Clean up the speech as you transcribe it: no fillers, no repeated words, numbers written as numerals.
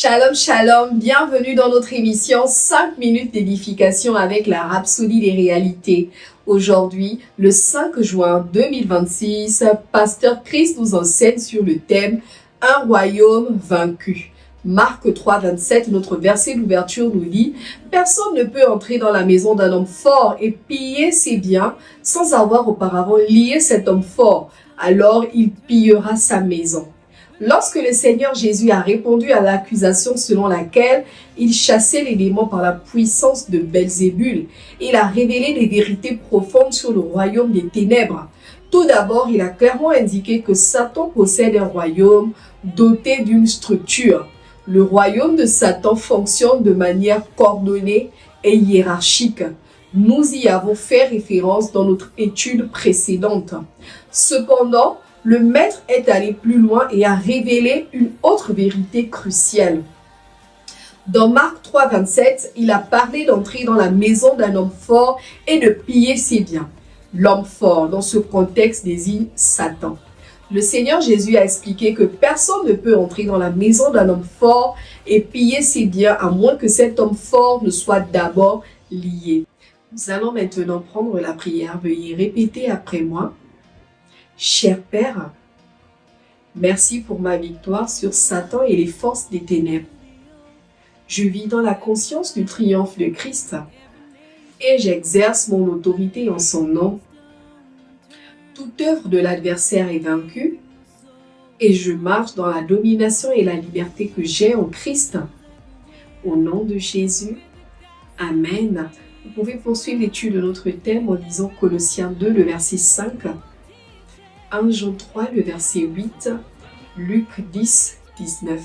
Shalom, shalom, bienvenue dans notre émission 5 minutes d'édification avec la Rhapsodie des réalités. Aujourd'hui, le 5 juin 2026, Pasteur Chris nous enseigne sur le thème « Un royaume vaincu ». Marc 3, 27, notre verset d'ouverture nous dit « Personne ne peut entrer dans la maison d'un homme fort et piller ses biens sans avoir auparavant lié cet homme fort. Alors il pillera sa maison. » Lorsque le Seigneur Jésus a répondu à l'accusation selon laquelle il chassait les démons par la puissance de Belzébul, il a révélé des vérités profondes sur le royaume des ténèbres. Tout d'abord, il a clairement indiqué que Satan possède un royaume doté d'une structure. Le royaume de Satan fonctionne de manière coordonnée et hiérarchique. Nous y avons fait référence dans notre étude précédente. Cependant, le maître est allé plus loin et a révélé une autre vérité cruciale. Dans Marc 3, 27, il a parlé d'entrer dans la maison d'un homme fort et de piller ses biens. L'homme fort, dans ce contexte, désigne Satan. Le Seigneur Jésus a expliqué que personne ne peut entrer dans la maison d'un homme fort et piller ses biens à moins que cet homme fort ne soit d'abord lié. Nous allons maintenant prendre la prière. Veuillez répéter après moi. Cher Père, merci pour ma victoire sur Satan et les forces des ténèbres. Je vis dans la conscience du triomphe de Christ et j'exerce mon autorité en son nom. Toute œuvre de l'adversaire est vaincue et je marche dans la domination et la liberté que j'ai en Christ. Au nom de Jésus, Amen. Vous pouvez poursuivre l'étude de notre thème en lisant Colossiens 2, le verset 5. 1 Jean 3, le verset 8, Luc 10, 19.